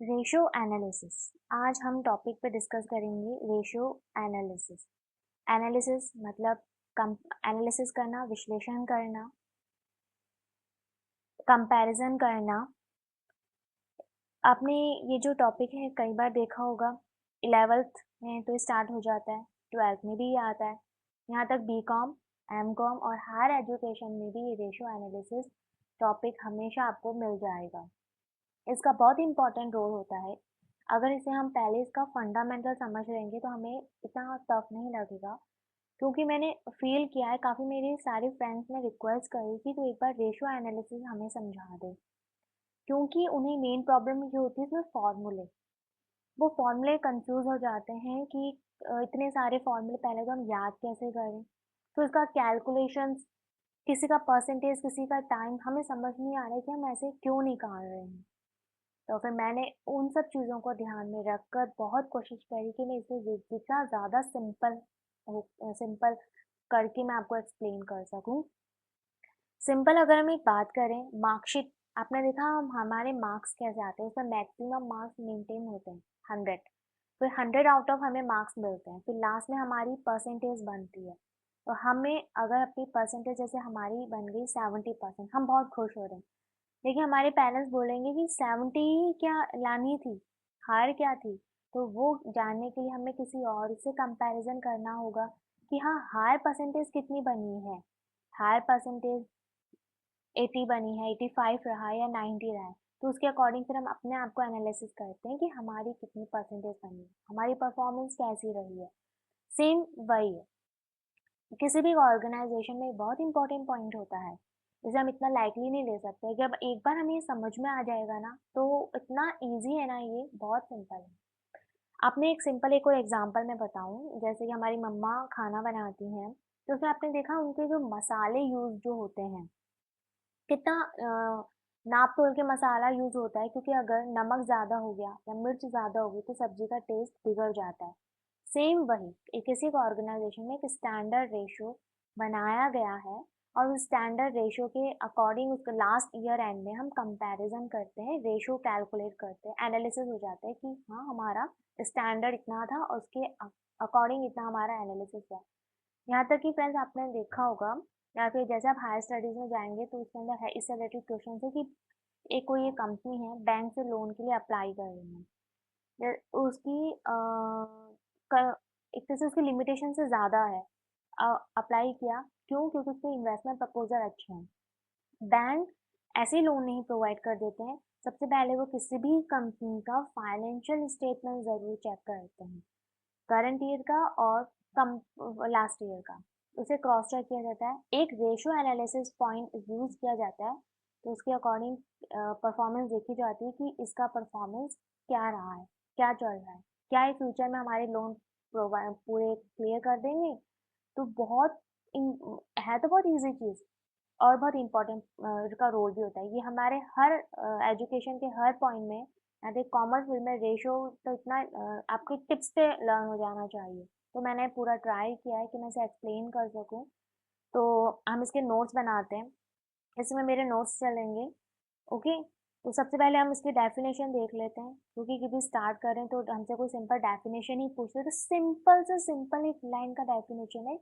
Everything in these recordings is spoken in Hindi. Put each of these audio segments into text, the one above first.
Ratio analysis. आज हम टॉपिक पे डिस्कस करेंगे रेशियो एनालिसिस। एनालिसिस मतलब एनालिसिस करना, विश्लेषण करना, कंपैरिजन करना। आपने ये जो टॉपिक है कई बार देखा होगा, 11th में तो स्टार्ट हो जाता है, 12th में भी ये आता है, यहाँ तक बीकॉम, एमकॉम और हायर एजुकेशन में भी ये रेशियो एनालिसिस टॉपिक हमेशा आपको मिल जाएगा। इसका बहुत इंपॉर्टेंट रोल होता है। अगर इसे हम पहले इसका फंडामेंटल समझ लेंगे तो हमें इतना टफ नहीं लगेगा, क्योंकि मैंने फील किया है, काफ़ी मेरे सारे फ्रेंड्स ने रिक्वेस्ट करी कि तू एक बार रेशियो एनालिसिस हमें समझा दे, क्योंकि उन्हें मेन प्रॉब्लम ये होती है इसमें फॉर्मूले। वो फॉर्मूले कंफ्यूज हो जाते हैं कि इतने सारे फॉर्मूले पहले तो हम याद कैसे करें, तो इसका कैलकुलेशंस, किसी का परसेंटेज, किसी का टाइम, हमें समझ नहीं आ रहा है कि हम ऐसे क्यों निकाल रहे हैं। तो फिर मैंने उन सब चीज़ों को ध्यान में रखकर बहुत कोशिश करी कि मैं इसे जितना ज़्यादा सिंपल करके मैं आपको एक्सप्लेन कर सकूं। सिंपल अगर हम एक बात करें, मार्कशीट, आपने देखा हम हमारे मार्क्स कैसे आते हैं, उसमें मैक्सिमम मार्क्स मेंटेन होते हैं 100। फिर 100 आउट ऑफ हमें मार्क्स मिलते हैं, फिर लास्ट में हमारी परसेंटेज बनती है। तो हमें अगर अपनी परसेंटेज जैसे हमारी बन गई 70%, हम बहुत खुश हो रहे हैं। देखिए हमारे पेरेंट्स बोलेंगे कि 70 क्या लानी थी, हार क्या थी। तो वो जानने के लिए हमें किसी और से कंपैरिजन करना होगा कि हाँ, हायर परसेंटेज कितनी बनी है। हायर परसेंटेज 80 बनी है, 85 रहा है या 90 रहा है, तो उसके अकॉर्डिंग फिर हम अपने आप को एनालिसिस करते हैं कि हमारी कितनी परसेंटेज बनी है, हमारी परफॉर्मेंस कैसी रही है। सेम वही है, किसी भी ऑर्गेनाइजेशन में एक बहुत इंपॉर्टेंट पॉइंट होता है, इसे हम इतना लाइटली नहीं ले सकते। जब एक बार हमें ये समझ में आ जाएगा ना, तो इतना इजी है ना, ये बहुत सिंपल है। आपने एक सिंपल एक और एग्जांपल मैं बताऊं, जैसे कि हमारी मम्मा खाना बनाती हैं, तो उसमें आपने देखा उनके जो मसाले यूज जो होते हैं, कितना नाप तोल के मसाला यूज होता है, क्योंकि अगर नमक ज़्यादा हो गया या मिर्च ज़्यादा हो गई तो सब्जी का टेस्ट बिगड़ जाता है। सेम वही किसी एक ऑर्गेनाइजेशन में एक स्टैंडर्ड रेशियो बनाया गया है, और उस स्टैंडर्ड रेशियो के अकॉर्डिंग उसका लास्ट ईयर एंड में हम कंपैरिजन करते हैं, रेशियो कैलकुलेट करते हैं, एनालिसिस हो जाता है कि हाँ, हमारा स्टैंडर्ड इतना था और उसके अकॉर्डिंग इतना हमारा एनालिसिस है। यहाँ तक कि फ्रेंड्स आपने देखा होगा, या फिर जैसे आप हायर स्टडीज में जाएंगे तो उसके अंदर है इससे रिलेटेड क्वेश्चन है कि एक कोई एक कंपनी है, बैंक से लोन के लिए अप्लाई कर रही है, उसकी एक तरह से उसकी लिमिटेशन से ज़्यादा है। अप्लाई किया, क्यों? क्योंकि उसके इन्वेस्टमेंट प्रपोजल अच्छे हैं। बैंक ऐसे लोन नहीं प्रोवाइड कर देते हैं। सबसे पहले वो किसी भी कंपनी का फाइनेंशियल स्टेटमेंट ज़रूर चेक करते हैं, करंट ईयर का और कम लास्ट ईयर का, उसे क्रॉस चेक किया जाता है। एक रेशियो एनालिसिस पॉइंट यूज किया जाता है, तो उसके अकॉर्डिंग परफॉर्मेंस देखी जाती है कि इसका परफॉर्मेंस क्या रहा है, क्या चल रहा है, क्या ये फ्यूचर में हमारे लोन प्रोवाइड पूरे क्लियर कर देंगे। तो बहुत है तो बहुत इजी चीज़, और बहुत इम्पोर्टेंट का रोल भी होता है। ये हमारे हर एजुकेशन के हर पॉइंट में, यहाँ पे कॉमर्स फील्ड में रेशियो तो इतना आपके टिप्स पे लर्न हो जाना चाहिए। तो मैंने पूरा ट्राई किया है कि मैं इसे एक्सप्लेन कर सकूं। तो हम इसके नोट्स बनाते हैं, इसमें मेरे नोट्स चलेंगे। ओके, तो सबसे पहले हम इसकी डेफिनेशन देख लेते हैं, क्योंकि कभी स्टार्ट करें तो हमसे कोई सिंपल डेफिनेशन ही पूछते हैं, तो सिंपल से सिंपल एक लाइन का डेफिनेशन है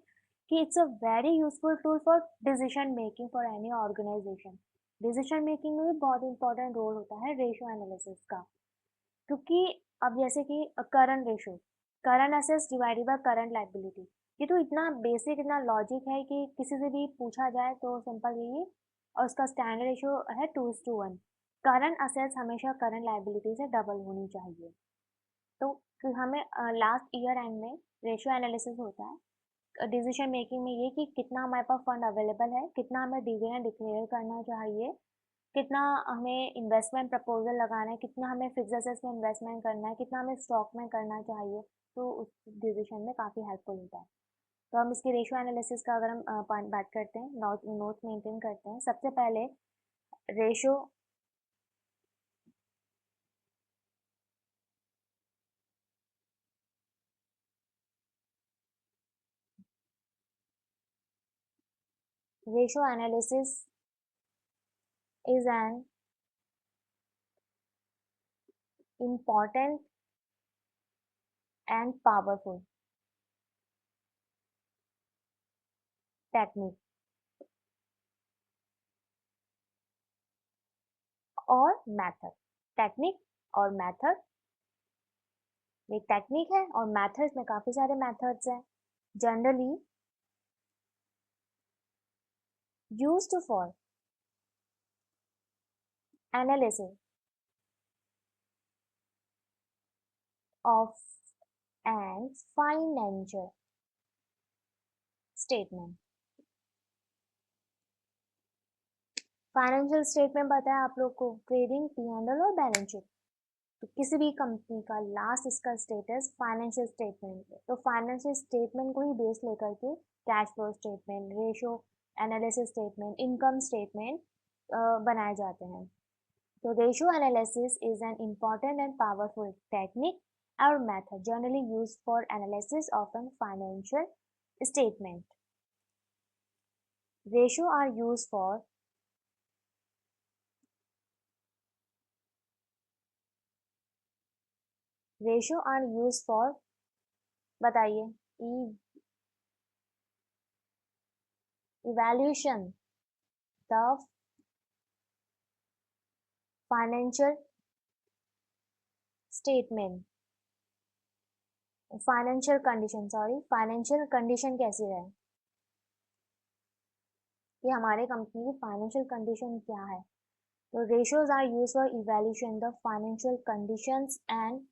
कि it's a very useful tool for decision making for any organisation. Decision making में भी बहुत इंपॉर्टेंट रोल होता है रेशियो एनालिसिस का, क्योंकि अब जैसे कि current ratio, current assets divided by current liability, ये तो इतना बेसिक, इतना लॉजिक है कि किसी से भी पूछा जाए तो सिंपल यही। और उसका स्टैंडर्ड रेशियो है 2:1। करंट असेट्स हमेशा करंट लायबिलिटी से डबल होनी चाहिए। तो हमें लास्ट ईयर एंड में रेशियो एनालिसिस होता है डिसीजन मेकिंग में, ये कि कितना हमारे पास फंड अवेलेबल है, कितना हमें डिविडेंड डिक्लेयर करना चाहिए, कितना हमें इन्वेस्टमेंट प्रपोजल लगाना है, कितना हमें फिक्स एसेट्स में इन्वेस्टमेंट करना है, कितना हमें स्टॉक में करना चाहिए। तो उस डिसीजन में काफ़ी हेल्पफुल होता है। तो हम इसके रेशियो एनालिसिस का अगर हम बात करते हैं, नोट्स मेंटेन करते हैं, सबसे पहले ratio ratio analysis is N important and powerful technique और method. टेक्निक और मेथड, एक टेक्निक है और मेथड्स में काफी सारे मेथड्स हैं. Generally used for analysis of and financial statement. Financial statement पता है आप लोग को, ट्रेडिंग, P&L और बैलेंस शीट. तो किसी भी कंपनी का लास्ट इसका स्टेटस फाइनेंशियल स्टेटमेंट है. तो फाइनेंशियल स्टेटमेंट को ही बेस लेकर के cash flow statement, ratio analysis statement, income statement बनाए जाते हैं. तो ratio analysis is an important and powerful technique और method generally used for analysis of an financial statement. Ratio are used for बताइए, evaluation the financial statement, financial condition कैसी रहे कि हमारे कंपनी की फाइनेंशियल कंडीशन क्या है. तो ratios are used for evaluation the financial conditions and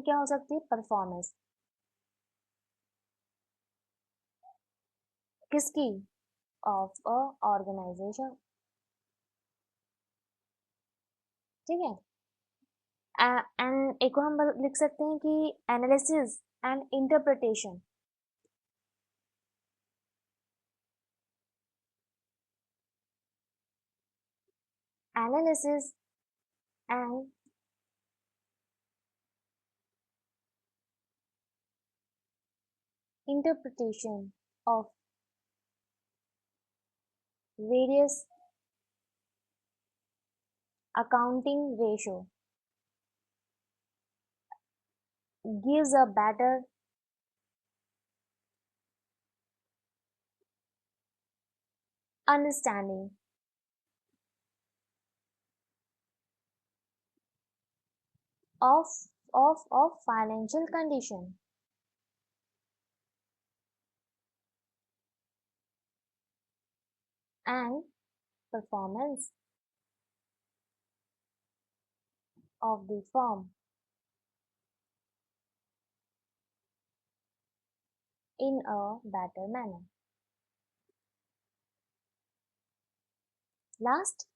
क्या हो सकती है, परफॉर्मेंस किसकी, ऑफ अ ऑर्गेनाइजेशन. ठीक है. एंड एक को हम लिख सकते हैं कि analysis and interpretation. Analysis and interpretation of various accounting ratio gives a better understanding of financial condition and performance of the firm in a better manner. Last,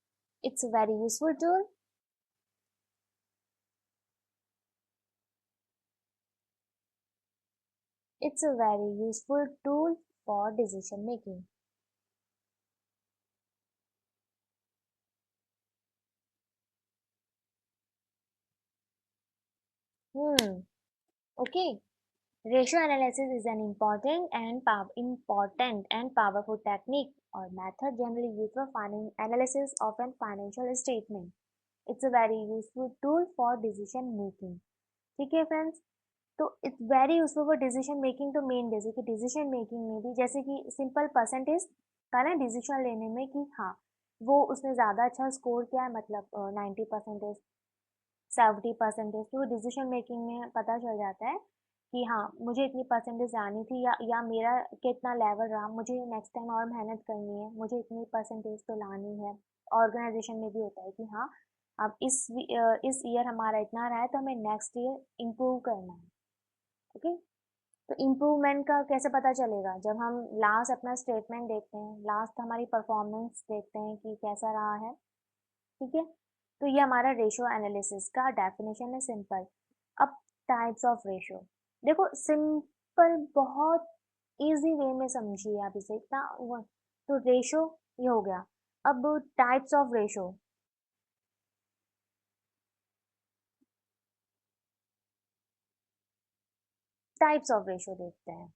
it's a very useful tool. It's a very useful tool for decision making. Okay. Ratio analysis is an important and powerful technique or method generally used for analysis of a financial statement. It's a very useful tool for decision making. ठीक है फ्रेंड्स. तो it's very useful for decision making. तो मेन जैसे कि डिसीजन मेकिंग में भी जैसे कि सिंपल परसेंटेज का ना डिसीजन लेने में कि हाँ वो उसने ज़्यादा अच्छा स्कोर किया है, मतलब 90%, 70%. तो डिसीजन मेकिंग में पता चल जाता है कि हाँ मुझे इतनी परसेंटेज आनी थी या मेरा कितना लेवल रहा, मुझे नेक्स्ट टाइम और मेहनत करनी है, मुझे इतनी परसेंटेज तो लानी है. ऑर्गेनाइजेशन में भी होता है कि हाँ अब इस ईयर हमारा इतना रहा है तो हमें नेक्स्ट ईयर इम्प्रूव करना है. ओके. तो इम्प्रूवमेंट का कैसे पता चलेगा, जब हम लास्ट अपना स्टेटमेंट देखते हैं, लास्ट हमारी परफॉर्मेंस देखते हैं कि कैसा रहा है. ठीक है. तो ये हमारा रेशियो एनालिसिस का डेफिनेशन है, सिंपल. अब टाइप्स ऑफ रेशियो देखो, सिंपल बहुत इजी वे में समझिए आप इसे इतना. तो रेशियो ये हो गया. अब टाइप्स ऑफ रेशियो, देखते हैं.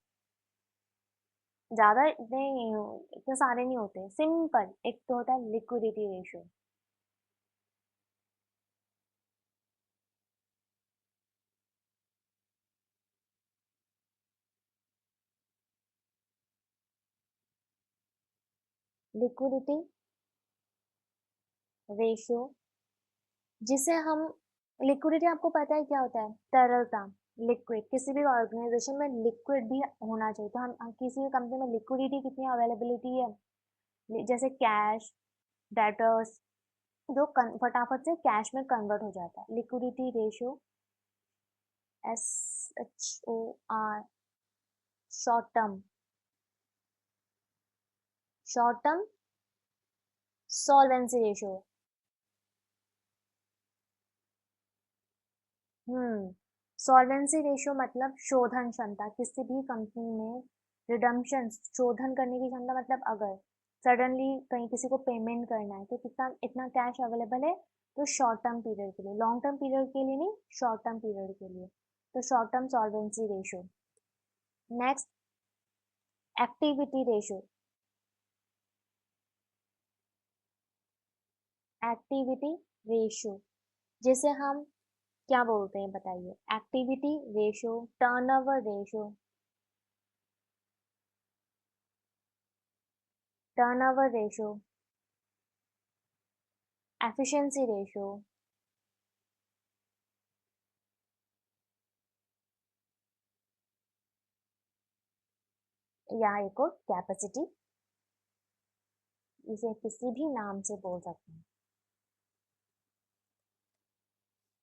ज्यादा इतने सारे नहीं होते. सिंपल एक तो होता है लिक्विडिटी रेशियो. लिक्विडिटी रेशियो, जिसे हम लिक्विडिटी आपको पता है क्या होता है, तरलता, लिक्विड। किसी भी ऑर्गेनाइजेशन में लिक्विड भी होना चाहिए, तो हम किसी भी कंपनी में लिक्विडिटी कितनी अवेलेबिलिटी है, जैसे कैश, डेटर्स, जो फटाफट से कैश में कन्वर्ट हो जाता है। Liquidity ratio, SHOR, short term, short term solvency ratio. Solvency ratio मतलब शोधन क्षमता, किसी भी कंपनी में रिडम्पशन, शोधन करने की क्षमता, मतलब अगर सडनली कहीं किसी को पेमेंट करना है तो कितना इतना कैश अवेलेबल है, तो शॉर्ट टर्म पीरियड के लिए, लॉन्ग टर्म पीरियड के लिए नहीं, शॉर्ट टर्म पीरियड के लिए, तो short term solvency ratio. Next, activity ratio, activity ratio जिसे हम क्या बोलते हैं बताइए, activity ratio, turnover ratio, turnover ratio, efficiency ratio, या एक और कैपेसिटी, इसे किसी भी नाम से बोल सकते हैं।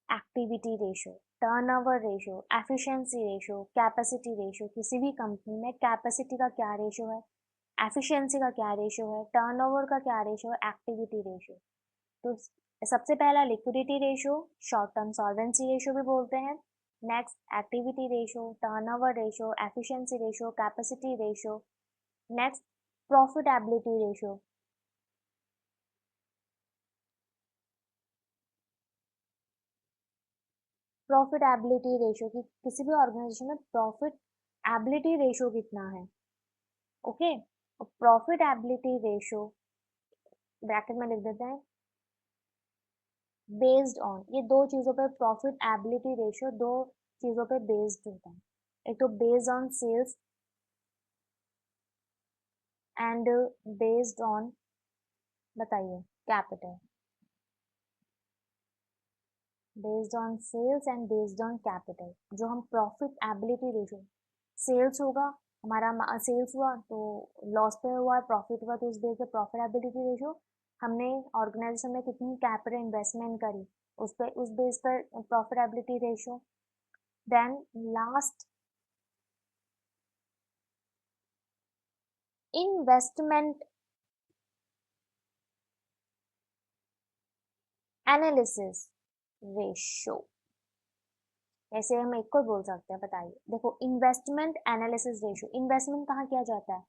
Activity ratio, turnover ratio, efficiency ratio, capacity ratio, किसी भी कंपनी में कैपेसिटी का क्या रेशियो है, एफिशिएंसी का क्या रेशियो है, टर्नओवर का क्या रेशियो है, एक्टिविटी रेशियो। तो सबसे पहला liquidity ratio, short term solvency ratio भी बोलते हैं। Next, activity ratio, turnover ratio, efficiency ratio, capacity ratio. Next, profitability ratio, profitability ratio की किसी भी ऑर्गेनाइजेशन में प्रॉफिट एबिलिटी रेशियो कितना है, okay. Profit ability ratio bracket में लिख देते हैं, बेस्ड ऑन, ये दो चीजों पे प्रॉफिट एबिलिटी रेशियो दो चीजों पे बेस्ड होता है, एक तो based on sales and based on, बताइए, capital, based on sales and based on capital. जो हम प्रॉफिट एबिलिटी रेशियो, सेल्स होगा, हमारा सेल्स हुआ तो लॉस पे हुआ, प्रॉफिट हुआ तो उस बेस पे प्रॉफिट एबिलिटी रेशियो, हमने ऑर्गेनाइजेशन में कितनी कैपिटल इन्वेस्टमेंट करी उस पे, उस बेस पर profitability ratio. Then last, investment analysis ratio, ऐसे हम एक को बोल सकते हैं, बताइए। देखो, इन्वेस्टमेंट एनालिसिस रेशियो, इन्वेस्टमेंट कहाँ किया जाता है,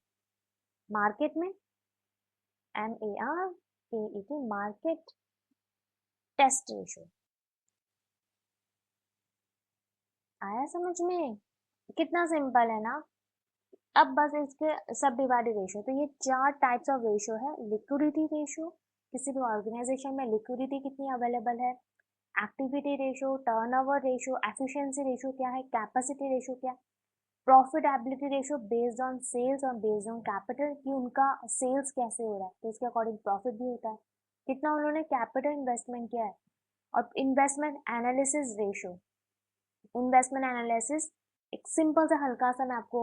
मार्केट में, MARKET, मार्केट टेस्ट रेशियो, आया समझ में, कितना सिंपल है ना। अब बस इसके सब डिवाइडेड रेशियो, तो ये चार टाइप्स ऑफ रेशियो है। लिक्विडिटी रेशियो, किसी भी ऑर्गेनाइजेशन में लिक्विडिटी कितनी अवेलेबल है, activity ratio, turnover ratio, efficiency ratio क्या है, कैपेसिटी रेशियो क्या है, profitability ratio based on sales और बेस्ड ऑन कैपिटल, कि उनका सेल्स कैसे हो रहा है तो उसके अकॉर्डिंग प्रॉफिट भी होता है, कितना उन्होंने कैपिटल इन्वेस्टमेंट किया है। और investment analysis ratio, investment analysis एक सिंपल सा हल्का सा मैं आपको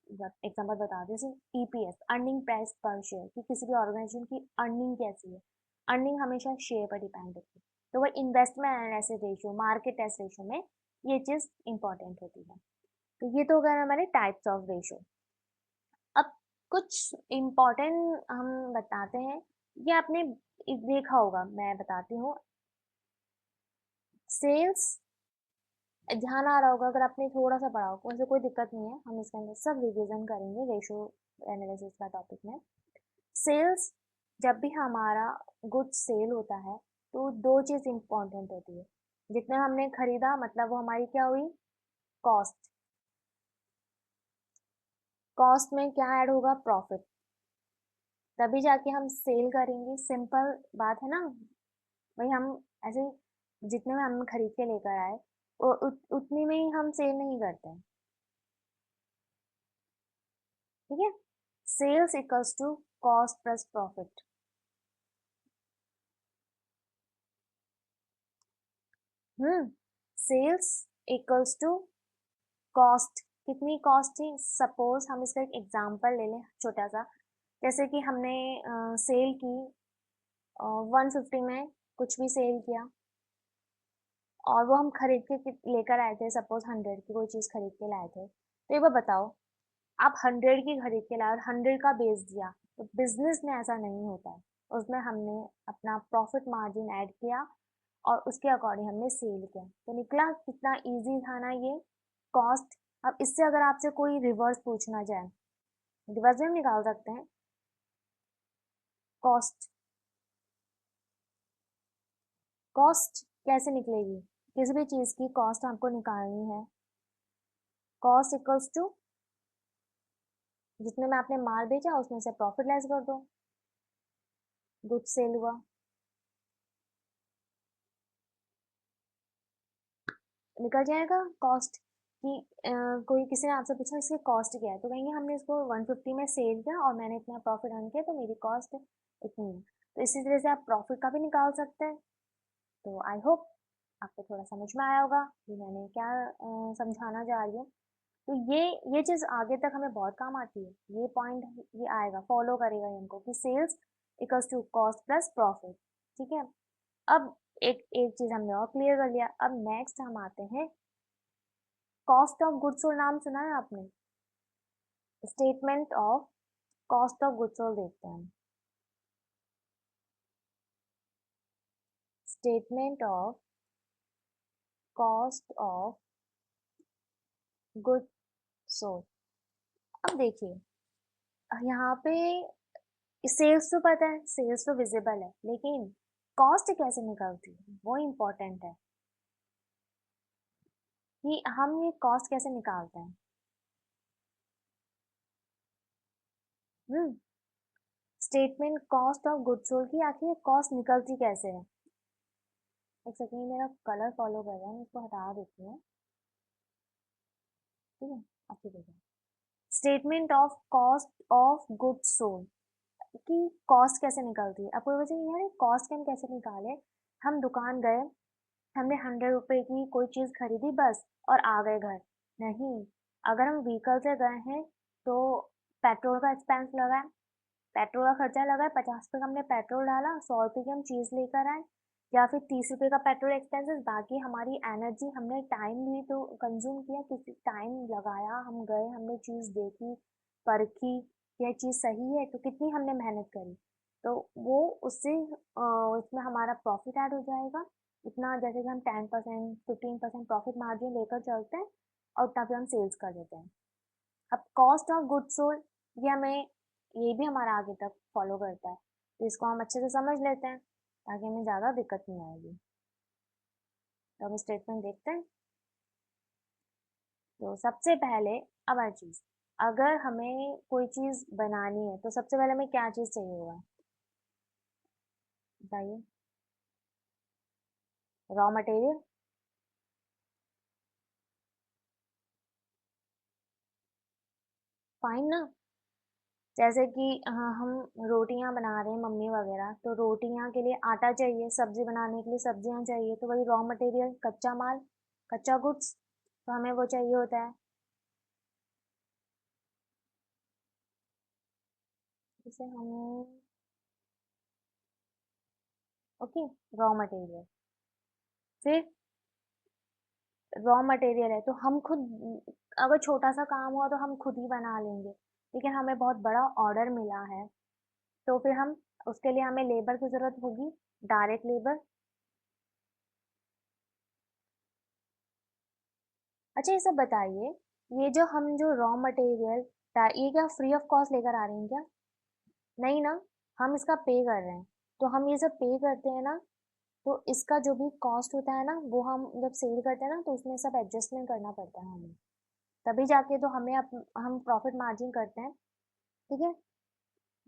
एग्जांपल बता दूं, जैसे EPS, अर्निंग प्राइस पर शेयर, कि किसी भी ऑर्गेनाइजेशन की अर्निंग कैसी है, अर्निंग हमेशा शेयर पर डिपेंड होती है, तो वह investment analysis ratio, market test ratio में ये चीज इंपॉर्टेंट होती है। तो ये तो हो गए हमारे टाइप्स ऑफ रेशियो। अब कुछ इम्पोर्टेंट हम बताते हैं, ये आपने देखा होगा, मैं बताती हूँ। सेल्स, ध्यान आ रहा होगा अगर आपने थोड़ा सा पढ़ा होगा, वैसे कोई दिक्कत नहीं है, हम इसके अंदर सब रिवीजन करेंगे रेशियो एनालिसिस का टॉपिक में। सेल्स, जब भी हमारा गुड्स सेल होता है तो दो चीज इंपॉर्टेंट होती है, जितना हमने खरीदा मतलब वो हमारी क्या हुई, कॉस्ट, कॉस्ट में क्या ऐड होगा, प्रॉफिट, तभी जाके हम सेल करेंगे, सिंपल बात है ना। भाई हम ऐसे जितने में हम खरीद के लेकर आए उतनी में ही हम सेल नहीं करते हैं, ठीक है। Sales equals to cost plus profit. Sales equals to cost. कितनी कॉस्ट थी? सपोज हम इसका एक एग्जांपल ले लें छोटा सा। जैसे कि हमने सेल की 150 में कुछ भी सेल किया और वो हम खरीद के लेकर आए थे, सपोज 100 की कोई चीज़ खरीद के लाए थे। तो एक बार बताओ, आप 100 की खरीद के लाए और 100 का बेच दिया, तो बिजनेस में ऐसा नहीं होता है। उसमें हमने अपना प्रॉफिट मार्जिन ऐड किया और उसके अकॉर्डिंग हमने सेल किया, तो निकला कितना इजी था ना ये कॉस्ट। अब इससे अगर आपसे कोई रिवर्स पूछना जाए, रिवर्स में हम निकाल सकते हैं कॉस्ट। कॉस्ट कैसे निकलेगी? किसी भी चीज़ की कॉस्ट आपको निकालनी है, कॉस्ट इक्वल्स टू जितने में आपने माल बेचा उसमें से प्रॉफिट लेस कर दो, गुड्स सेल हुआ। निकल जाएगा कॉस्ट कि कोई किसी ने आपसे पूछा इसकी कॉस्ट क्या है, तो कहेंगे हमने इसको 150 में सेल किया और मैंने इतना प्रॉफिट अर्न किया, तो मेरी कॉस्ट इतनी है। तो इसी तरह से आप प्रॉफिट का भी निकाल सकते हैं। तो आई होप आपको थोड़ा समझ में आया होगा कि मैंने क्या समझाना चाह रही हूँ। तो ये चीज़ आगे तक हमें बहुत काम आती है। ये पॉइंट ये आएगा, फॉलो करेगा इनको कि sales equals to cost plus profit. ठीक है, अब एक एक चीज़ हमने और क्लियर कर लिया। अब नेक्स्ट हम आते हैं कॉस्ट ऑफ गुड्स सोल्ड। नाम सुना है आपने? Statement of cost of goods sold देखते हैं। Statement of cost of goods sold. अब देखिए, यहाँ पे सेल्स तो पता है, सेल्स तो विजिबल है, लेकिन कॉस्ट कैसे निकलती है वो इम्पोर्टेंट है कि हम ये कॉस्ट कैसे निकालते हैं। Statement cost of goods sold की आखिर कॉस्ट निकलती कैसे है। एक सेकंड, मेरा कलर फॉलो कर रहा है, मैं इसको हटा देती हूँ। ठीक है, अच्छी देखिए, statement of cost of goods sold की कॉस्ट कैसे निकलती है। आपको वजह यार कॉस्ट हम कैसे निकाले? हम दुकान गए, हमने 100 रुपए की कोई चीज़ खरीदी बस और आ गए घर। नहीं, अगर हम व्हीकल से गए हैं तो पेट्रोल का एक्सपेंस लगा है, पेट्रोल का खर्चा लगा है, 50 रुपये का हमने पेट्रोल डाला, 100 रुपये की हम चीज़ लेकर आए, या फिर 30 रुपये का पेट्रोल एक्सपेंसेस, बाकी हमारी एनर्जी, हमने टाइम भी तो कंज्यूम किया, किसी टाइम लगाया, हम गए, हमने चीज़ देखी, परखी, यह चीज़ सही है, तो कितनी हमने मेहनत करी, तो वो उससे उसमें हमारा प्रॉफिट ऐड हो जाएगा। इतना जैसे कि हम 10% 15% प्रॉफिट मार्जिन लेकर चलते हैं और उतना फिर हम सेल्स कर देते हैं। अब कॉस्ट ऑफ गुड्स सोल्ड ये हमें ये भी हमारा आगे तक फॉलो करता है, तो इसको हम अच्छे से समझ लेते हैं ताकि हमें ज़्यादा दिक्कत नहीं आएगी। तो हम स्टेटमेंट देखते हैं। तो सबसे पहले अब हर चीज़, अगर हमें कोई चीज़ बनानी है तो सबसे पहले हमें क्या चीज़ चाहिए होगा बताइए? Raw material. फाइन ना। जैसे कि हम रोटियां बना रहे हैं मम्मी वगैरह, तो रोटियां के लिए आटा चाहिए, सब्जी बनाने के लिए सब्जियां चाहिए, तो वही रॉ मटेरियल, कच्चा माल, कच्चा गुड्स, तो हमें वो चाहिए होता है। इसे हम ओके, रॉ मटेरियल। फिर रॉ मटेरियल है तो हम खुद, अगर छोटा सा काम हुआ तो हम खुद ही बना लेंगे, लेकिन हमें बहुत बड़ा ऑर्डर मिला है तो फिर हम उसके लिए हमें लेबर की ज़रूरत होगी, डायरेक्ट लेबर। अच्छा ये सब बताइए, ये जो हम जो रॉ मटेरियल, ये क्या फ्री ऑफ कॉस्ट लेकर आ रहे हैं क्या? नहीं ना, हम इसका पे कर रहे हैं। तो हम ये सब पे करते हैं ना, तो इसका जो भी कॉस्ट होता है ना, वो हम जब सेल करते हैं ना तो उसमें सब एडजस्टमेंट करना पड़ता है हमें, तभी जाके तो हम प्रॉफिट मार्जिन करते हैं। ठीक है,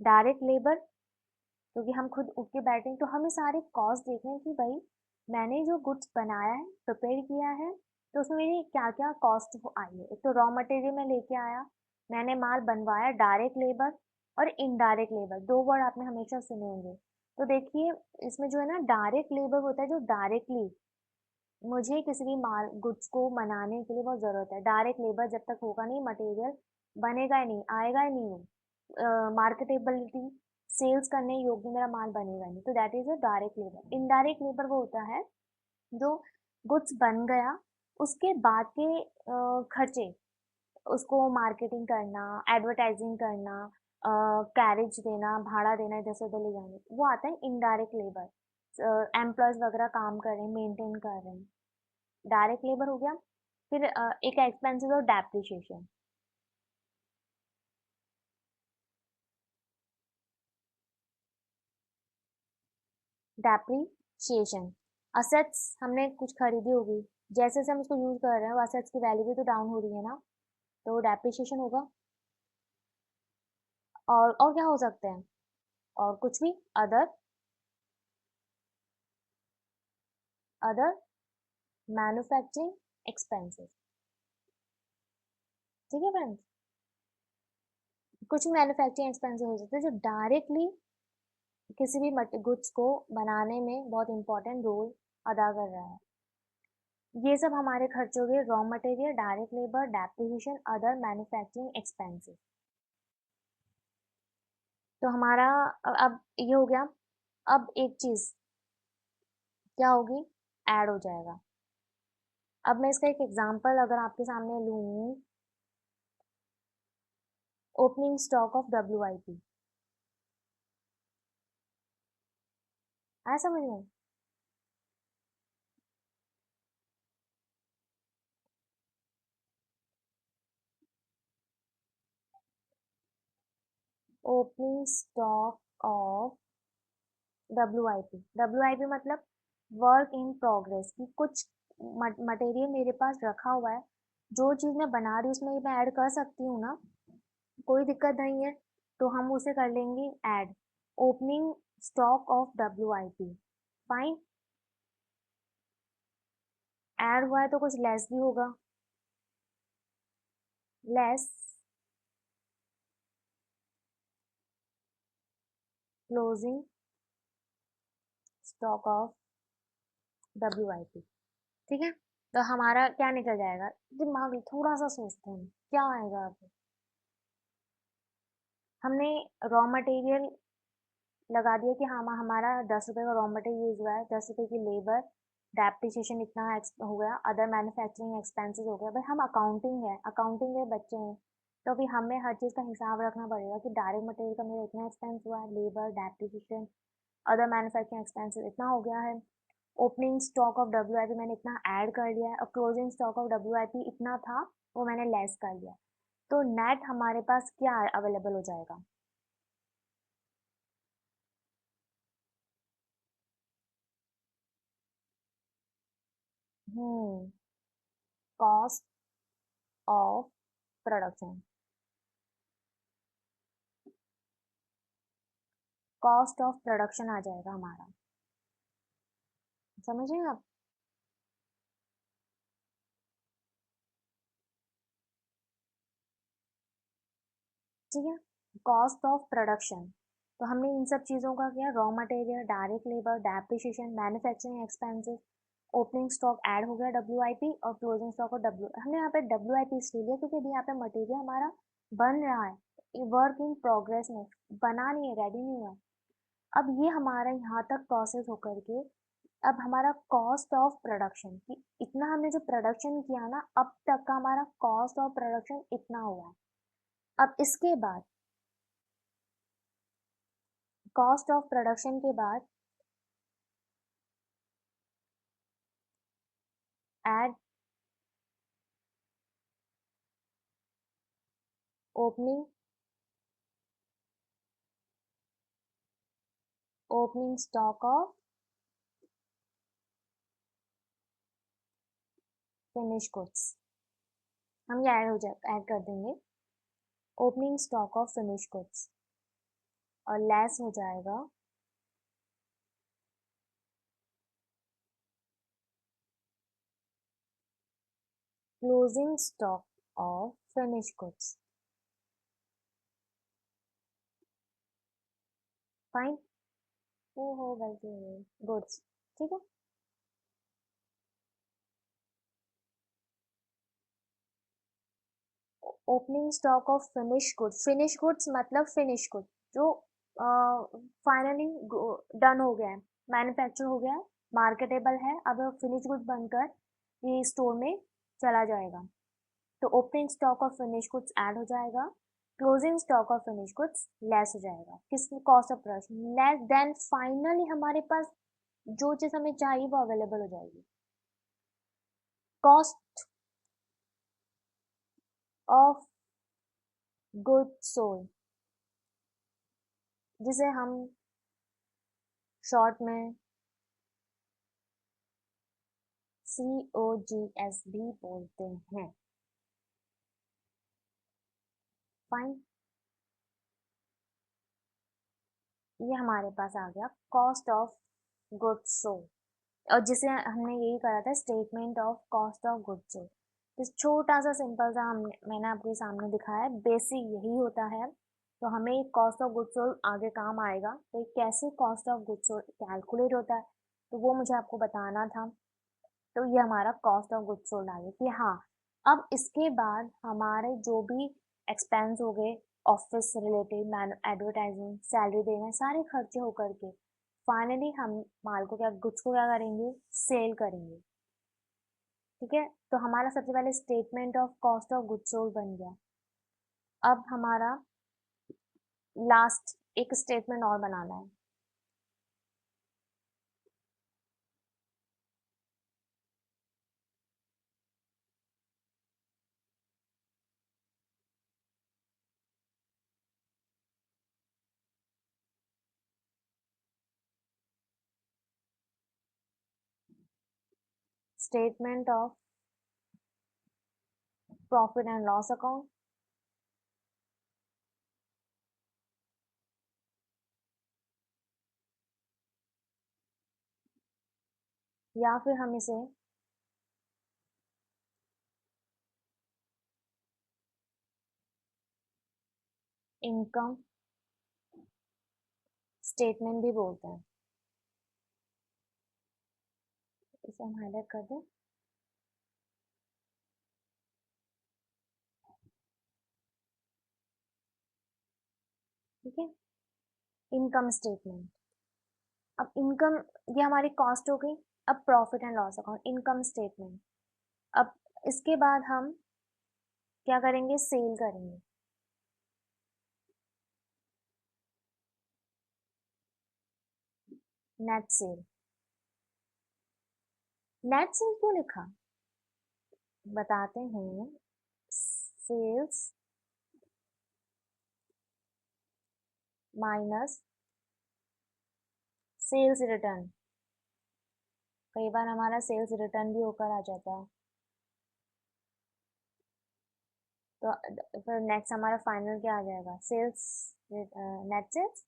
डायरेक्ट लेबर, क्योंकि हम खुद उठ के बैठेंगे तो हमें सारे कॉस्ट देखने हैं कि भाई मैंने जो गुड्स बनाया है, प्रिपेयर किया है, तो उसमें मेरी क्या क्या कॉस्ट आई है। एक तो रॉ मटेरियल में लेके आया, मैंने माल बनवाया, डायरेक्ट लेबर, और इनडायरेक्ट लेबर, दो वर्ड आपने हमेशा सुने होंगे। तो देखिए इसमें जो है ना डायरेक्ट लेबर होता है, जो डायरेक्टली मुझे किसी भी माल गुड्स को बनाने के लिए बहुत ज़रूरत है। डायरेक्ट लेबर जब तक होगा नहीं, मटेरियल बनेगा ही नहीं, आएगा ही नहीं वो। मार्केटेबिलिटी, सेल्स करने योग्य मेरा माल बनेगा नहीं, तो that is a direct labour. Indirect labour वो होता है जो गुड्स बन गया, उसके बाद के खर्चे, उसको मार्केटिंग करना, एडवर्टाइजिंग करना, कैरेज देना, भाड़ा देना, इधर से उधर ले जाने, वो आता है इनडायरेक्ट लेबर। एम्प्लॉयज वगैरह काम कर रहे हैं, मेंटेन कर रहे हैं, डायरेक्ट लेबर हो गया। फिर एक एक्सपेंसेस और डेप्रिसिएशन। डेप्रिसिएशन, असेट्स हमने कुछ खरीदी होगी, जैसे जैसे हम उसको यूज कर रहे हैं वो असेट्स की वैल्यू भी तो डाउन हो रही है ना, तो डेप्रिसिएशन होगा। और क्या हो सकते हैं, और कुछ भी, अदर, अदर मैन्युफैक्चरिंग एक्सपेंसेस। ठीक है फ्रेंड्स, कुछ मैन्युफैक्चरिंग एक्सपेंसेस हो सकते हैं जो डायरेक्टली किसी भी गुड्स को बनाने में बहुत इंपॉर्टेंट रोल अदा कर रहा है। ये सब हमारे खर्च हो गए, raw material, direct labour, depreciation, other manufacturing expenses. तो हमारा अब ये हो गया। अब एक चीज क्या होगी, ऐड हो जाएगा। अब मैं इसका एक एग्जांपल अगर आपके सामने लूँ, ओपनिंग स्टॉक ऑफ WIP, आया समझ में? ओपनिंग स्टॉक ऑफ WIP मतलब वर्क इन प्रोग्रेस, कि कुछ मटेरियल मेरे पास रखा हुआ है, जो चीज़ मैं बना रही हूँ उसमें मैं ऐड कर सकती हूँ ना, कोई दिक्कत नहीं है, तो हम उसे कर लेंगे add. Opening stock of WIP, fine. Add हुआ है तो कुछ लेस भी होगा, less closing stock of WIP। ठीक है, तो हमारा क्या निकल जाएगा, दिमाग थोड़ा सा सोचते हैं क्या आएगा। अब हमने रॉ मटेरियल लगा दिया कि हम हमारा 10 रुपये का रॉ मटेरियल यूज हुआ है, 10 रुपये की लेबर, डेप्रिसिएशन इतना हो गया, अदर मैन्युफैक्चरिंग एक्सपेंसेस हो गया। भाई हम अकाउंटिंग के बच्चे हैं, तो अभी हमें हर चीज़ का हिसाब रखना पड़ेगा कि डायरेक्ट मटेरियल का मेरा इतना एक्सपेंस हुआ है, labour, depreciation, other manufacturing expenses इतना हो गया है। ओपनिंग स्टॉक ऑफ WIP मैंने इतना ऐड कर लिया है, और क्लोजिंग स्टॉक ऑफ WIP इतना था, वो मैंने लेस कर लिया। तो नेट हमारे पास क्या अवेलेबल हो जाएगा, cost of production. Cost of production आ जाएगा हमारा, समझ रहे हैं आप? ठीक है, कॉस्ट ऑफ प्रोडक्शन। तो हमने इन सब चीज़ों का किया, raw material, direct labour, depreciation, manufacturing expenses, opening stock add हो गया WIP, और क्लोजिंग स्टॉक और हमने यहाँ पे WIP इसलिए लिया क्योंकि अभी यहाँ पे मटेरियल हमारा बन रहा है, वर्क इन प्रोग्रेस में, बना नहीं है, रेडी नहीं हुआ है। अब ये हमारा यहाँ तक प्रोसेस होकर के, अब हमारा कॉस्ट ऑफ प्रोडक्शन, कि इतना हमने जो प्रोडक्शन किया ना, अब तक का हमारा कॉस्ट ऑफ प्रोडक्शन इतना हुआ है। अब इसके बाद, कॉस्ट ऑफ प्रोडक्शन के बाद add opening opening stock of finish goods, हम ये ऐड हो जाए, ऐड कर देंगे opening stock of finish goods, और लेस हो जाएगा closing stock of finish goods. Fine. वो हो गलती हो गई, गुड्स। ठीक है, opening stock of finish goods, finish goods मतलब फिनिश गुड जो फाइनली डन हो गया है, मैन्युफैक्चर हो गया है, मार्केटेबल है, अब फिनिश गुड बनकर ये स्टोर में चला जाएगा। तो opening stock of finish goods add हो जाएगा, closing stock of finish goods less हो जाएगा, किस cost of production less, then finally हमारे पास जो चीज हमें चाहिए वो अवेलेबल हो जाएगी। कॉस्ट ऑफ गुड सोल्ड, जिसे हम शॉर्ट में COGS भी बोलते हैं। फाइन, ये हमारे पास आ गया कॉस्ट ऑफ गुड्स सोल्ड, और जिसे हमने यही करा था statement of cost of goods sold. तो छोटा सा सिंपल सा हमने मैंने आपके सामने दिखाया है, बेसिक यही होता है। तो हमें कॉस्ट ऑफ गुड्स सोल्ड आगे काम आएगा, तो कैसे cost of goods sold calculate होता है तो वो मुझे आपको बताना था। तो ये हमारा कॉस्ट ऑफ गुड्स सोल्ड आ गया कि हाँ, अब इसके बाद हमारे जो भी एक्सपेंस हो गए, ऑफिस रिलेटेड, एडवर्टाइजिंग, सैलरी देना, सारे खर्चे होकर के फाइनली हम माल को क्या, गुड्स को क्या करेंगे, सेल करेंगे। ठीक है, तो हमारा सबसे पहले statement of cost of goods sold बन गया। अब हमारा लास्ट एक स्टेटमेंट और बनाना है। Statement of profit and loss account, या फिर हम इसे इनकम स्टेटमेंट भी बोलते हैं। इसे हम हाईलाइट कर दें। ठीक है, इनकम स्टेटमेंट। अब इनकम, ये हमारी कॉस्ट हो गई। अब profit and loss account, income statement. अब इसके बाद हम क्या करेंगे, सेल करेंगे। नेट सेल, नेट सेल क्यों लिखा बताते हैं। सेल्स माइनस सेल्स रिटर्न, कई बार हमारा सेल्स रिटर्न भी होकर आ जाता है। तो फिर नेक्स्ट हमारा फाइनल क्या आ जाएगा, सेल्स, नेट सेल्स।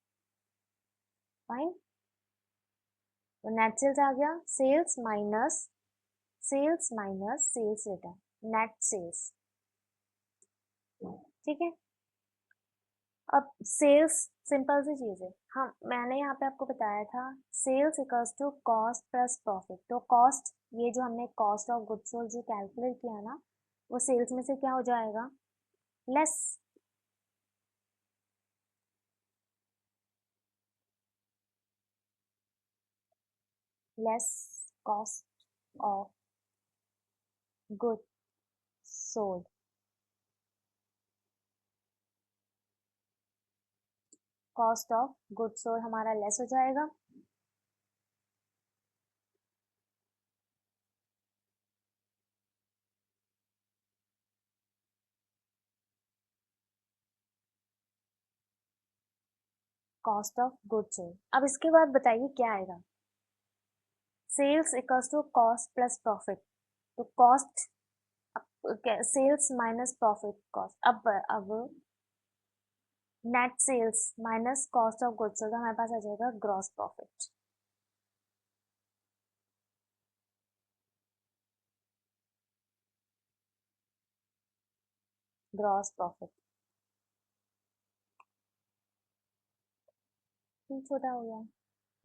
फाइन, तो नेट सेल्स आ गया, sales minus sales return, net sales. ठीक है, अब सेल्स सिंपल सी चीज है, हम मैंने यहाँ पे आपको बताया था sales equals to cost plus profit. तो कॉस्ट, ये जो हमने कॉस्ट ऑफ गुड्स सोल्ड जो कैलकुलेट किया ना, वो सेल्स में से क्या हो जाएगा, less. Less cost of good sold, cost of good sold हमारा लेस हो जाएगा। Cost of good sold. अब इसके बाद बताइए क्या आएगा, sales equals to cost plus profit. तो cost, sales minus profit cost. अब net sales minus cost of goods sold, हमारे पास आ जाएगा gross profit. Gross profit, p छोटा हो गया।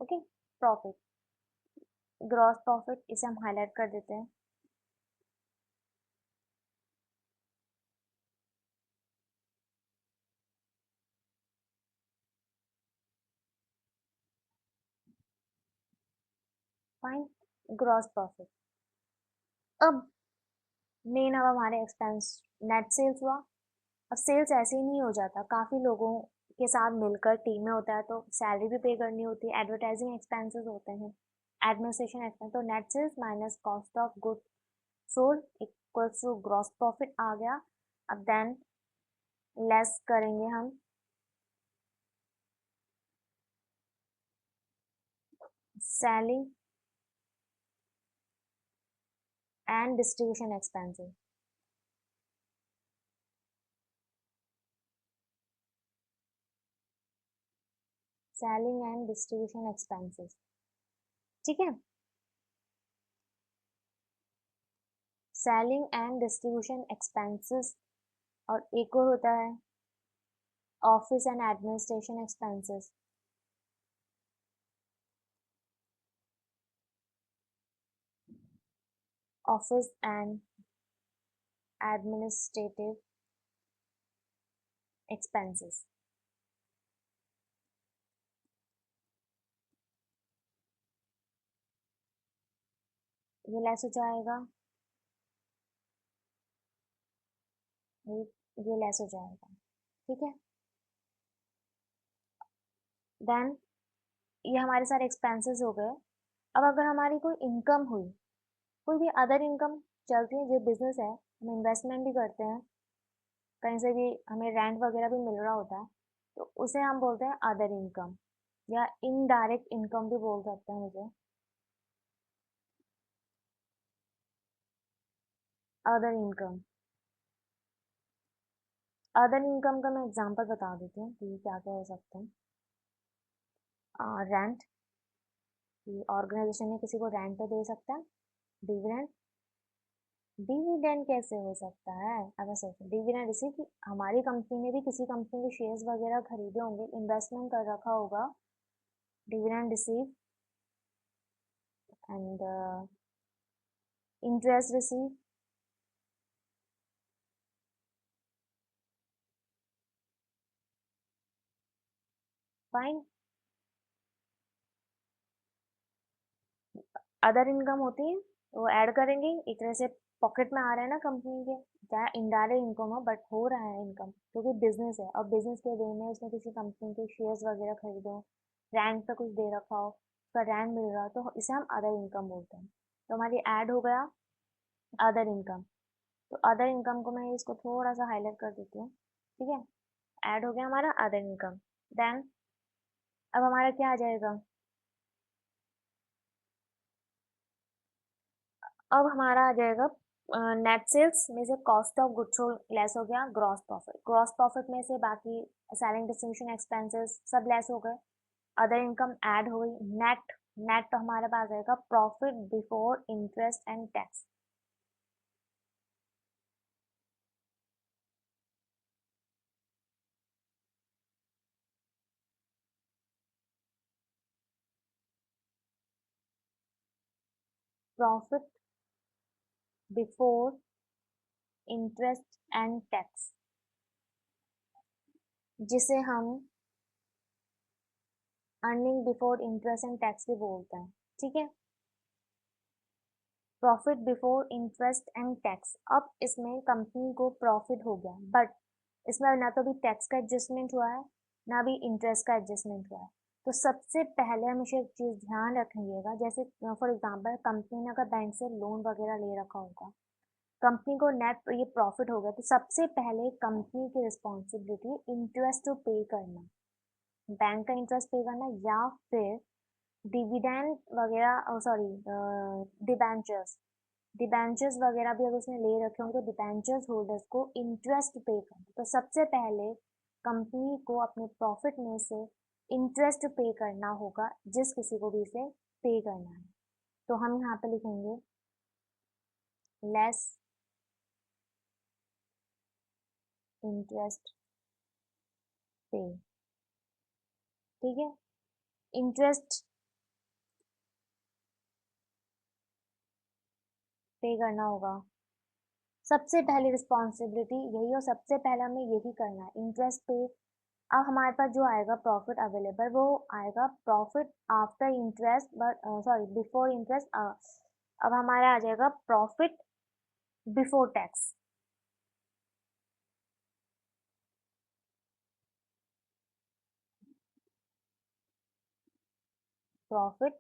ओके, प्रॉफिट, ग्रॉस प्रॉफिट, इसे हम हाईलाइट कर देते हैं। Fine, gross profit. अब मेन अब हमारे एक्सपेंस, नेट सेल्स हुआ। अब सेल्स ऐसे ही नहीं हो जाता, काफ़ी लोगों के साथ मिलकर टीम में होता है, तो सैलरी भी पे करनी होती है, एडवर्टाइजिंग एक्सपेंसेस होते हैं, एडमिनिस्ट्रेशन एक्सपेंस। तो net sales minus cost of good sold equals to gross profit आ गया। अब देन लेस करेंगे हम selling and distribution expenses. Selling and distribution expenses, ठीक है। सेलिंग एंड डिस्ट्रीब्यूशन एक्सपेंसेस, और एक और होता है office and administration expenses. Office and administrative expenses, ये लेस हो जाएगा, ये ये लेस हो जाएगा, ठीक है। देन ये हमारे सारे एक्सपेंसेस हो गए। अब अगर हमारी कोई इनकम हुई, कोई भी अदर इनकम चलती है, जो बिजनेस है, हम इन्वेस्टमेंट भी करते हैं, कहीं से भी हमें रेंट वगैरह भी मिल रहा होता है, तो उसे हम बोलते हैं अदर इनकम, या इनडायरेक्ट इनकम भी बोल सकते हैं मुझे, अदर इनकम। अदर इनकम का मैं एग्जांपल बता देती हूँ कि क्या क्या हो सकते हैं। रेंट, कि ऑर्गेनाइजेशन में किसी को रेंट पे दे सकता है। डिविडेंड, डिविडेंड कैसे हो सकता है, अगर सोचो डिविडेंड, इसी कि हमारी कंपनी ने भी किसी कंपनी के शेयर्स वगैरह खरीदे होंगे, इन्वेस्टमेंट कर रखा होगा, dividend receive, and interest receive, fine. Other income होती है, वो ऐड करेंगे, एक तरह से पॉकेट में आ रहा है ना कंपनी के, चाहे इनडायरेक्ट इनकम हो बट हो रहा है इनकम, क्योंकि बिजनेस है, और बिजनेस के वे में उसने किसी कंपनी के शेयर्स वगैरह खरीदे हो, रैंक पे कुछ दे रखा हो, उसका रैंक मिल रहा हो, तो इसे हम अदर इनकम बोलते हैं। तो हमारी ऐड हो गया अदर इनकम। तो अदर इनकम को मैं इसको थोड़ा सा हाईलाइट कर देती हूँ, ठीक है। ऐड हो गया हमारा अदर इनकम। देन अब हमारा क्या आ जाएगा, अब हमारा आ जाएगा नेट सेल्स में से cost of goods sold less हो गया, ग्रॉस प्रॉफिट, ग्रॉस प्रॉफिट में से बाकी सेलिंग डिस्ट्रीब्यूशन एक्सपेंसेस सब लेस हो गए, अदर इनकम ऐड हो गई, नेट, नेट तो हमारे पास आएगा profit before interest and tax. Profit before interest and tax, जिसे हम earning before interest and tax भी बोलते हैं, ठीक है। Profit before interest and tax, अब इसमें कंपनी को प्रॉफिट हो गया, बट इसमें ना तो भी टैक्स का एडजस्टमेंट हुआ है, ना भी इंटरेस्ट का एडजस्टमेंट हुआ है। तो सबसे पहले हमेशा एक चीज़ ध्यान रखेंगे, जैसे फॉर एग्जांपल कंपनी ने अगर बैंक से लोन वगैरह ले रखा होगा, कंपनी को नेट ये प्रॉफिट हो गया, तो सबसे पहले कंपनी की रिस्पॉन्सिबिलिटी इंटरेस्ट तो पे करना, बैंक का इंटरेस्ट पे करना, या फिर डिविडेंड वगैरह, सॉरी, डिबेंचर्स, डिबेंचर्स वगैरह भी अगर उसने ले रखे होंगे तो डिबेंचर्स होल्डर्स को इंटरेस्ट पे करना। तो सबसे पहले कंपनी को अपने प्रॉफिट में से इंटरेस्ट पे करना होगा, जिस किसी को भी इसे पे करना है। तो हम यहाँ पे लिखेंगे लेस इंटरेस्ट पे, ठीक है। इंटरेस्ट पे करना होगा। सबसे पहली रिस्पॉन्सिबिलिटी यही और सबसे पहले हमें यही करना है, इंटरेस्ट पे। अब हमारे पास जो आएगा प्रॉफिट अवेलेबल वो आएगा profit after interest, but sorry before interest. अब हमारा आ जाएगा profit before tax. Profit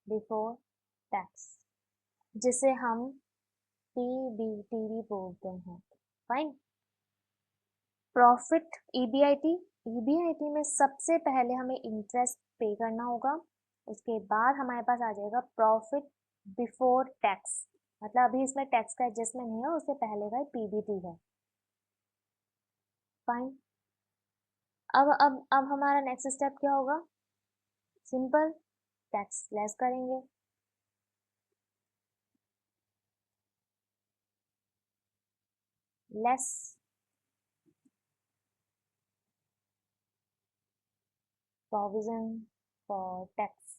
before tax, जिसे हम पीबीटी भी बोलते हैं। फाइन। प्रॉफिट ईबीआईटी, ईबीआईटी में सबसे पहले हमें इंटरेस्ट पे करना होगा, उसके बाद हमारे पास आ जाएगा प्रॉफिट बिफोर टैक्स, मतलब अभी इसमें टैक्स का एडजस्टमेंट नहीं है, उससे पहले का पीबीटी है। फाइन। अब हमारा नेक्स्ट स्टेप क्या होगा? सिंपल, टैक्स लेस करेंगे। लेस प्रोविजन फॉर टैक्स,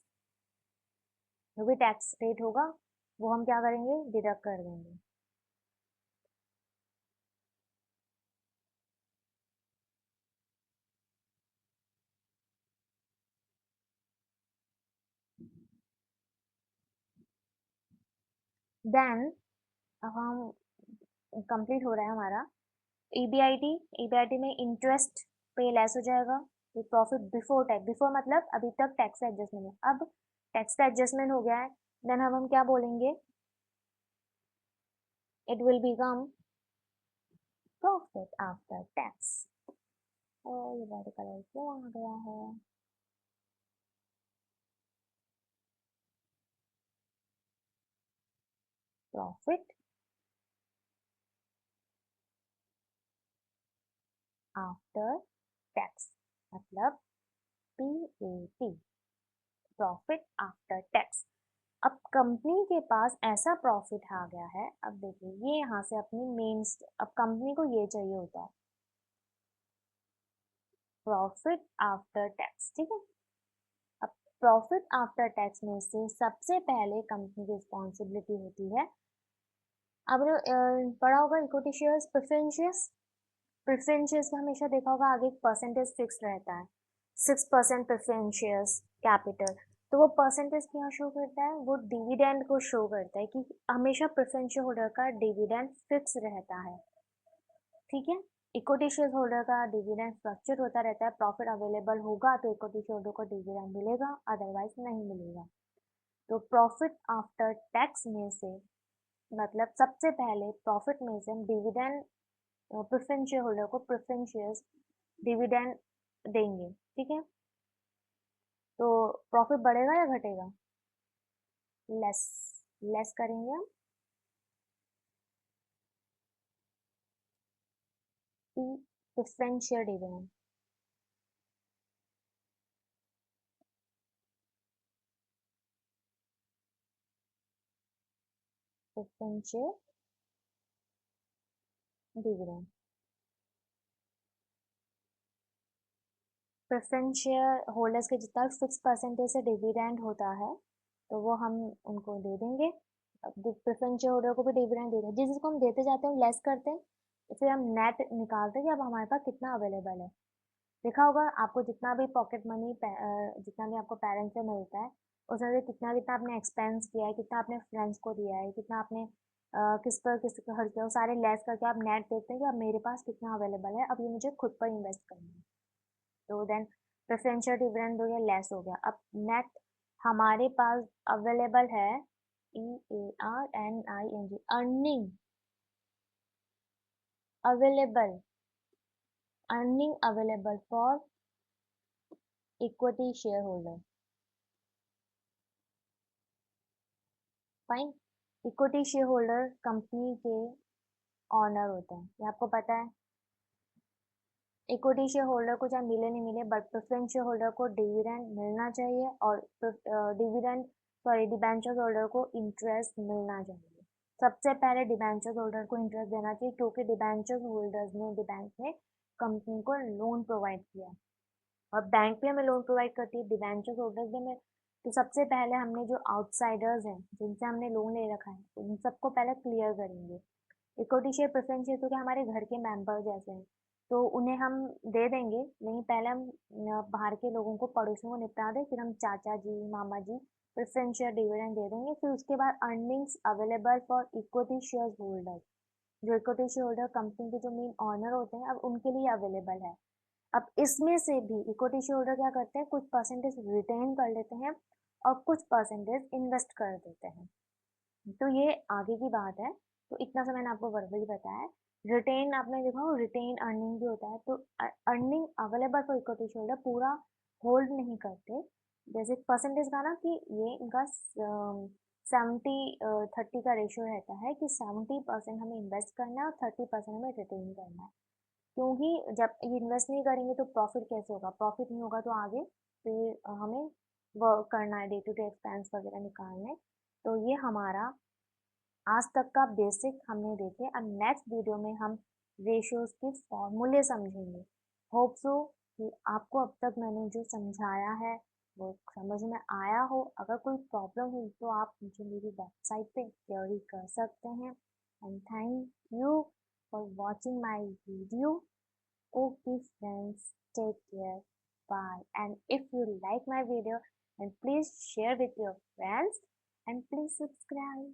जो भी टैक्स रेट होगा वो हम क्या करेंगे, डिडक्ट कर देंगे। देन अब हम कंप्लीट हो रहा है हमारा ईबीआईटी। ईबीआईटी में इंटरेस्ट पे लेस हो जाएगा, तो प्रॉफिट बिफोर टैक्स, बिफोर मतलब अभी तक टैक्स का एडजस्टमेंट है, अब टैक्स का एडजस्टमेंट हो गया है, देन अब हम क्या बोलेंगे, it will become profit after tax. और ये रेड कलर क्यों आ गया है? प्रॉफिट आफ्टर टैक्स मतलब पीएटी, प्रॉफिट आफ्टर टैक्स। अब कंपनी के पास ऐसा प्रॉफिट आ गया है, अब देखिए ये यहाँ से अपनी मेन, अब कंपनी को ये चाहिए होता है प्रॉफिट आफ्टर टैक्स, ठीक है। अब प्रॉफिट आफ्टर टैक्स में से सबसे पहले कंपनी की रिस्पॉन्सिबिलिटी होती है, अब पढ़ा होगा इक्विटी शेयर्स, प्रेफरेंशियस। प्रेफरेंशियस का हमेशा देखा होगा आगे एक परसेंटेज फिक्स रहता है, 6% प्रेफरेंशियस कैपिटल। तो वो परसेंटेज क्या शो करता है, वो डिविडेंड को शो करता है कि हमेशा प्रेफरेंशियल होल्डर का डिविडेंड फिक्स रहता है, ठीक है। इक्विटी शेयर होल्डर का डिविडेंड फ्लक्चुएट होता रहता है, प्रॉफिट अवेलेबल होगा तो इक्विटी शेयर होल्डर को डिविडेंड मिलेगा, अदरवाइज नहीं मिलेगा। तो प्रॉफिट आफ्टर टैक्स में से मतलब सबसे पहले प्रॉफिट में से हम डिविडेंड प्रेफरेंस शेयर होल्डर को प्रेफरेंस शेयर्स डिविडेंड देंगे, ठीक है। तो प्रॉफिट बढ़ेगा या घटेगा? लेस, लेस करेंगे हम P preference share dividend. Preference share dividend, preference share holders के जितना फिक्स परसेंटेज से डिविडेंड होता है तो वो हम उनको दे देंगे। प्रेफरेंस शेयर होल्डर को भी डिविडेंड दे दें, जिस जिसको हम देते जाते हैं लेस करते हैं, तो फिर हम नेट निकालते हैं कि अब हमारे पास कितना अवेलेबल है। देखा होगा आपको जितना भी पॉकेट मनी जितना भी आपको पेरेंट्स से मिलता है उसमें से कितना कितना आपने एक्सपेंस किया है, कितना आपने फ्रेंड्स को दिया है, कितना आपने किस पर खर्च किया, वो सारे लेस करके आप नेट देखते हैं कि अब मेरे पास कितना अवेलेबल है, अब ये मुझे खुद पर इन्वेस्ट करना है। तो देन प्रेफरेंशियल डिविडेंड हो गया, लेस हो गया, अब नेट हमारे पास अवेलेबल है EARNING, earning available, earning available for equity share holder. Fine. Equity share holder company के ऑनर होते हैं, ये आपको पता है। इक्विटी शेयर होल्डर को चाहे मिले नहीं मिले बट प्रेफरेंस शेयर होल्डर को डिविडेंड मिलना चाहिए, और डिविडेंड सॉरी डिबेंचर होल्डर को इंटरेस्ट मिलना चाहिए। सबसे पहले डिबेंचर होल्डर को इंटरेस्ट देना चाहिए, क्योंकि डिबेंचर होल्डर्स ने बैंक में कंपनी को लोन प्रोवाइड किया। और बैंक भी हमें लोन प्रोवाइड करती है, डिबेंचर होल्डर्स भी हमें। तो सबसे पहले हमने जो आउटसाइडर्स हैं जिनसे हमने लोन ले रखा है उन सबको पहले क्लियर करेंगे। इक्विटी शेयर प्रेफरेंस शेयर तो क्या हमारे घर के मेंबर जैसे हैं, तो उन्हें हम दे देंगे, लेकिन पहले हम बाहर के लोगों को, पड़ोसियों को निपटा दें, फिर हम चाचा जी मामा जी प्रेफरेंस शेयर डिविडेंड दे देंगे। फिर उसके बाद earnings available for equity share holder, जो इक्विटी शेयर होल्डर कंपनी के जो मेन ऑनर होते हैं अब उनके लिए अवेलेबल है। अब इसमें से भी इक्विटी शेयर होल्डर क्या करते हैं, कुछ परसेंटेज रिटेन कर लेते हैं और कुछ परसेंटेज इन्वेस्ट कर देते हैं। तो ये आगे की बात है। तो इतना सा मैंने आपको वर्बली बताया है। रिटेन आपने देखा हो, रिटेन अर्निंग भी होता है। तो earning available for equity holder पूरा होल्ड नहीं करते। जैसे परसेंटेज का ना कि ये इनका 70-30 का रेशियो रहता है कि 70% हमें इन्वेस्ट करना है और 30% हमें रिटेन करना है। क्योंकि जब ये इन्वेस्ट नहीं करेंगे तो प्रॉफिट कैसे होगा, प्रॉफिट नहीं होगा तो आगे फिर हमें वर्क करना है, डे टू डे एक्सपेंस वगैरह निकालने। तो ये हमारा आज तक का बेसिक हमने देखे। अब नेक्स्ट वीडियो में हम रेशियोज के फॉर्मूले समझेंगे। होप सो कि आपको अब तक मैंने जो समझाया है वो समझ में आया हो। अगर कोई प्रॉब्लम हुई तो आप मुझे मेरी वेबसाइट पे क्वेरी कर सकते हैं। And thank you for watching my video. Okay friends, take care, bye. And if you like my video, then please share with your friends and please subscribe.